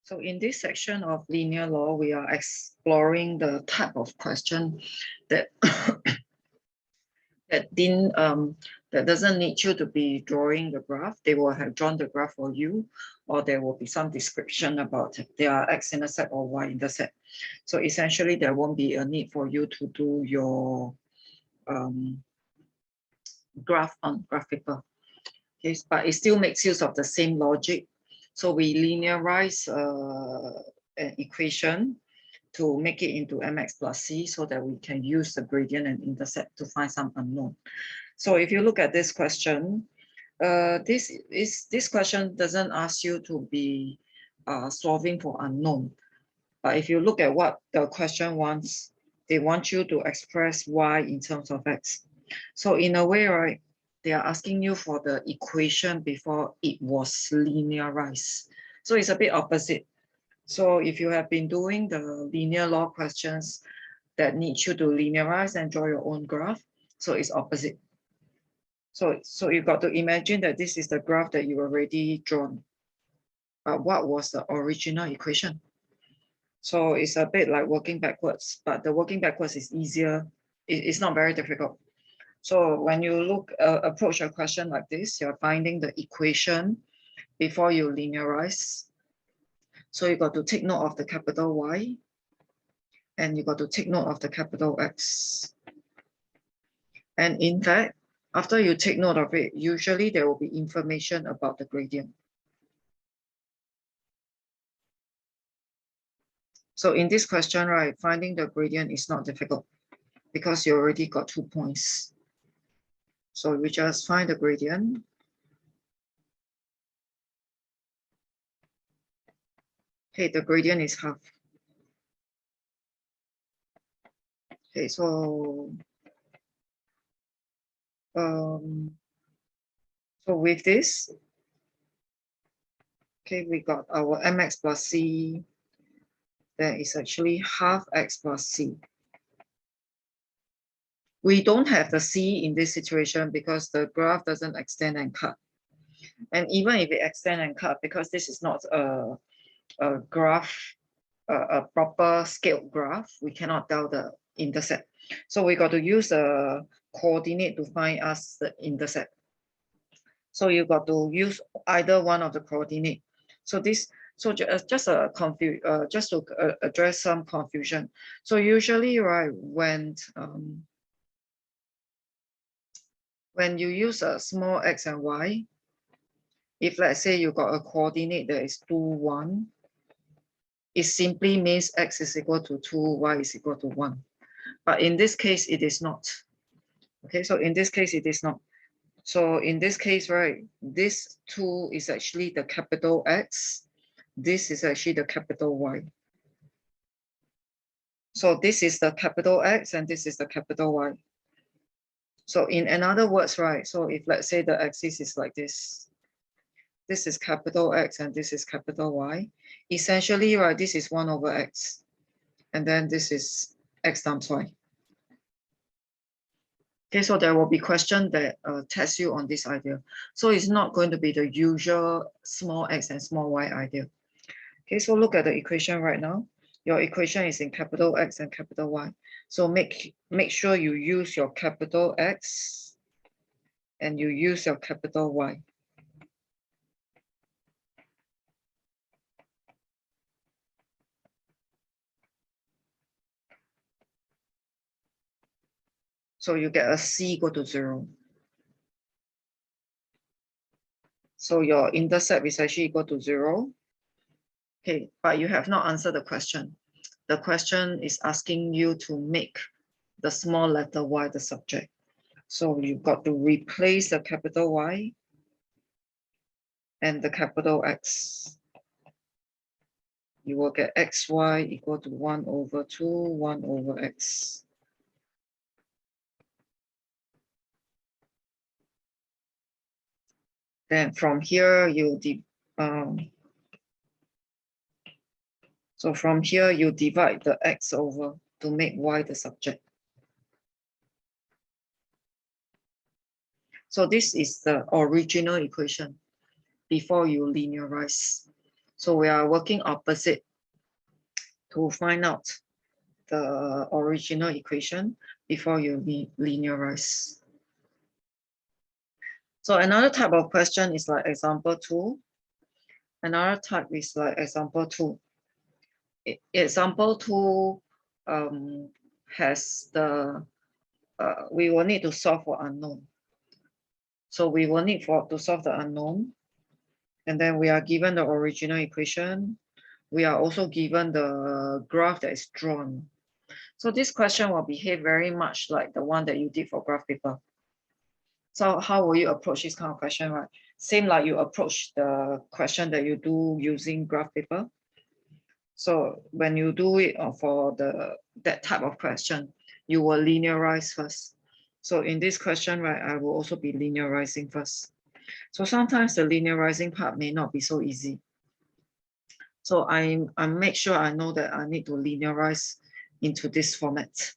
So in this section of linear law, we are exploring the type of question that that doesn't need you to be drawing the graph. They will have drawn the graph for you, or there will be some description about their x-intercept or y-intercept. So essentially, there won't be a need for you to do your graph on graph paper. Okay, but it still makes use of the same logic. So we linearize an equation to make it into mx plus c so that we can use the gradient and intercept to find some unknown. So if you look at this question, this question doesn't ask you to be solving for unknown. But if you look at what the question wants, they want you to express y in terms of x. So in a way, right, they are asking you for the equation before it was linearized. So it's a bit opposite. So if you have been doing the linear law questions that need you to linearize and draw your own graph, so it's opposite. So you've got to imagine that this is the graph that you already drawn. But what was the original equation? So it's a bit like working backwards, but the working backwards is easier. It's not very difficult. So when you approach a question like this, you're finding the equation before you linearize. So you got to take note of the capital Y, and you got to take note of the capital X. And in fact, after you take note of it, usually there will be information about the gradient. So in this question, right, finding the gradient is not difficult because you already got 2 points. So we just find the gradient. Okay, the gradient is half. Okay, so with this, okay, we got our mx plus c. That is actually half x plus c. We don't have the c in this situation because the graph doesn't extend and cut. And even if it extend and cut, because this is not a graph, a proper scaled graph, we cannot tell the intercept. So we got to use a coordinate to find us the intercept. So you got to use either one of the coordinate. So just to address some confusion. So usually, right, when you use a small x and y, if let's say you got a coordinate that is 2, 1, it simply means x is equal to 2, y is equal to 1. But in this case, it is not. Okay, so in this case, it is not. So in this case, right, this 2 is actually the capital X. This is actually the capital Y. So this is the capital X and this is the capital Y. So in other words, right, so if let's say the axis is like this is capital X and this is capital Y. Essentially, right, this is 1 over X. And then this is X times Y. Okay, so there will be questions that test you on this idea. So it's not going to be the usual small x and small y idea. Okay, so look at the equation right now. Your equation is in capital X and capital Y. So make sure you use your capital X and you use your capital Y. So you get a c equal to 0. So your intercept is actually equal to 0. Okay, but you have not answered the question. The question is asking you to make the small letter y the subject. So you've got to replace the capital Y and the capital X. You will get xy equal to 1 over 2, 1 over x. Then from here, so from here, you divide the x over to make y the subject. So this is the original equation before you linearize. So we are working opposite to find out the original equation before you linearize. So another type of question is like example 2. Another type is like example 2. Example 2 has the, we will need to solve for unknown. So we will need to solve the unknown. And then we are given the original equation. We are also given the graph that is drawn. So this question will behave very much like the one that you did for graph paper. So how will you approach this kind of question, right? Same like you approach the question that you do using graph paper. So when you do it for that type of question, you will linearize first. So in this question, right, I will also be linearizing first. So sometimes the linearizing part may not be so easy. So I make sure I know that I need to linearize into this format.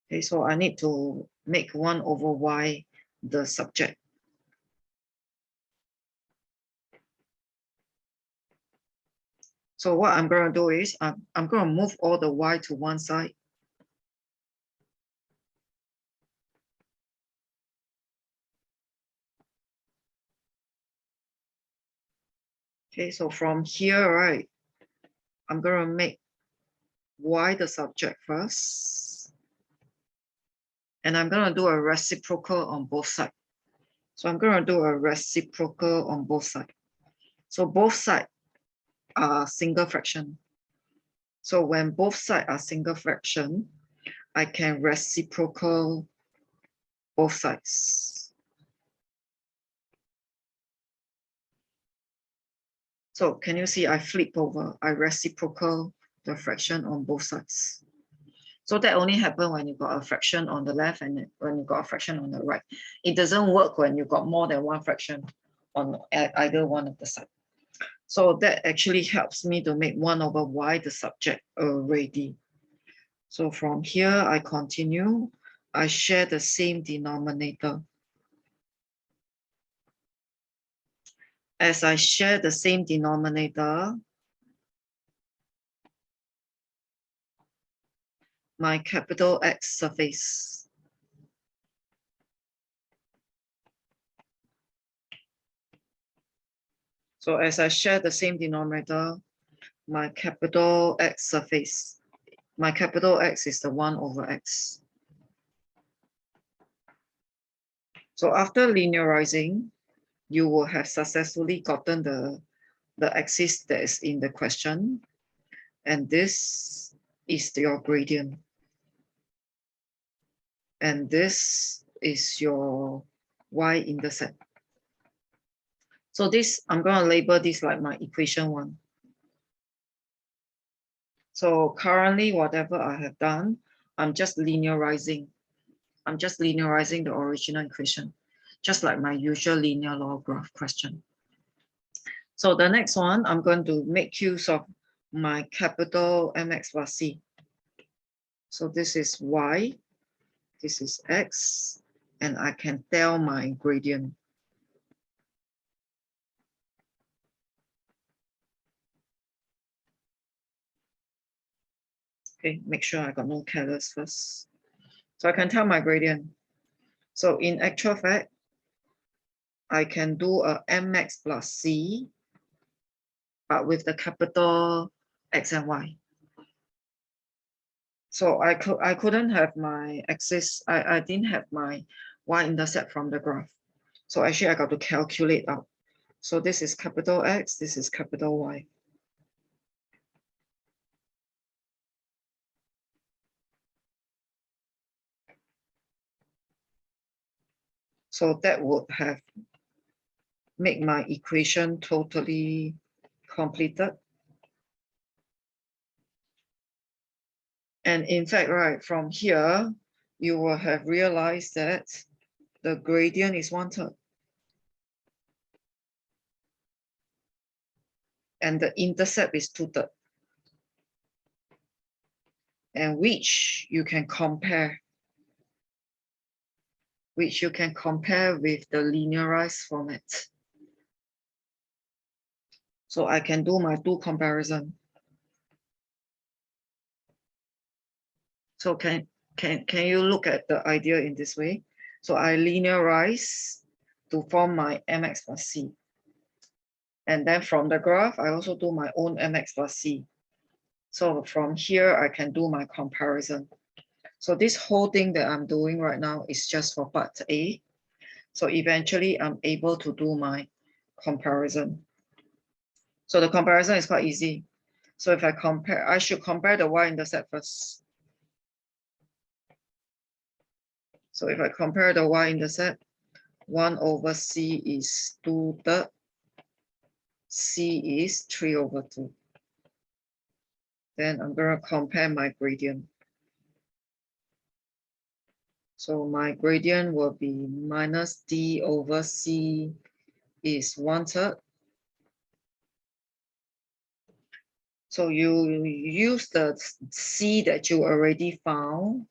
Okay, so I need to make 1 over y the subject. So what I'm going to do is I'm going to move all the y to one side. Okay, so from here, right, I'm going to make y the subject first. And I'm going to do a reciprocal on both sides. So I'm going to do a reciprocal on both sides. So both sides are single fraction. So when both sides are single fraction, I can reciprocal both sides. So can you see I flip over, I reciprocal the fraction on both sides. So that only happens when you got a fraction on the left and when you got a fraction on the right. It doesn't work when you got more than one fraction on either one of the sides. So that actually helps me to make 1 over y the subject already. So from here, I continue. I share the same denominator. As I share the same denominator, my capital X surface. So as I share the same denominator, my capital X surface. My capital X is the 1 over X. So after linearizing, you will have successfully gotten the axis that is in the question. And this is your gradient. And this is your y-intercept. So this, I'm going to label this like my equation 1. So currently, whatever I have done, I'm just linearizing. I'm just linearizing the original equation, just like my usual linear log graph question. So the next one, I'm going to make use of my capital Mx plus C. So this is y, this is x, and I can tell my gradient. Okay, make sure I got no careless first. So I can tell my gradient. So in actual fact, I can do a mx plus c, but with the capital X and Y. So I couldn't have my axis, I didn't have my y-intercept from the graph. So actually I got to calculate out. So this is capital X, this is capital Y. So that would have made my equation totally completed. And in fact, right, from here, you will have realized that the gradient is 1/3. And the intercept is 2/3. And which you can compare with the linearized format. So I can do my two comparison. So can you look at the idea in this way? So I linearize to form my mx plus c. And then from the graph, I also do my own mx plus c. So from here, I can do my comparison. So this whole thing that I'm doing right now is just for part A. So eventually I'm able to do my comparison. So the comparison is quite easy. So if I compare, I should compare the y-intercept first. So if I compare the y-intercept, 1 over c is 2/3. C is 3 over 2. Then I'm going to compare my gradient. So my gradient will be minus d over c is 1/3. So you use the c that you already found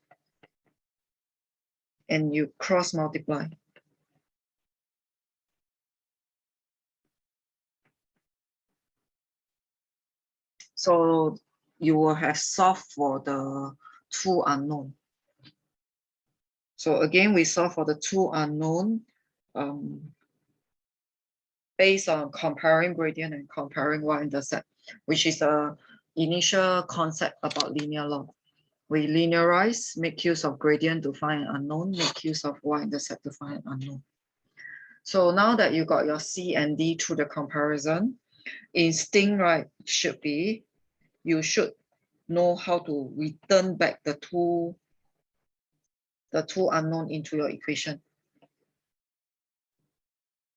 and you cross multiply. So you will have solved for the two unknown. So again, we solve for the two unknown based on comparing gradient and comparing y-intercept, which is the initial concept about linear law. We linearize, make use of gradient to find an unknown, make use of y-intercept to find an unknown. So now that you got your C and D through the comparison, instinct, right, should be, you should know how to return back the two unknown into your equation.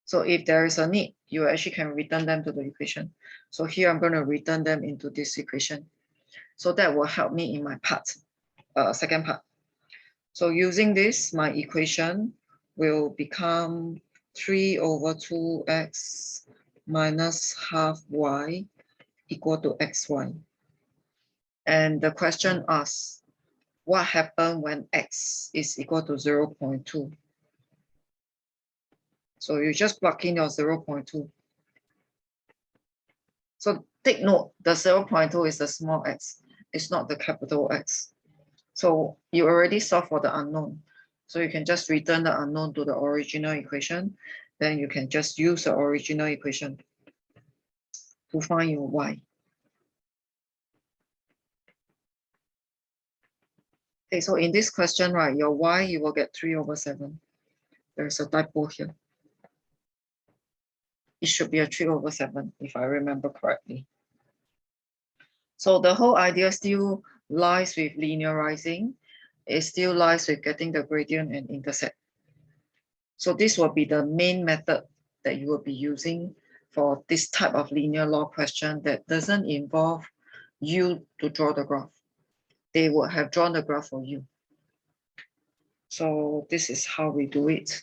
So if there is a need, you actually can return them to the equation. So here I'm going to return them into this equation. So that will help me in my part, second part. So using this, my equation will become 3 over 2x minus half y equal to xy. And the question asks, what happens when x is equal to 0.2? So you just plug in your 0.2. So take note, the 0.2 is the small x. It's not the capital X. So you already solved for the unknown. So you can just return the unknown to the original equation. Then you can just use the original equation to find your y. Okay, so in this question, right, your y, you will get 3 over 7. There's a typo here. It should be a 3 over 7, if I remember correctly. So the whole idea still lies with linearizing. It still lies with getting the gradient and intercept. So this will be the main method that you will be using for this type of linear law question that doesn't involve you to draw the graph. They will have drawn the graph for you. So this is how we do it.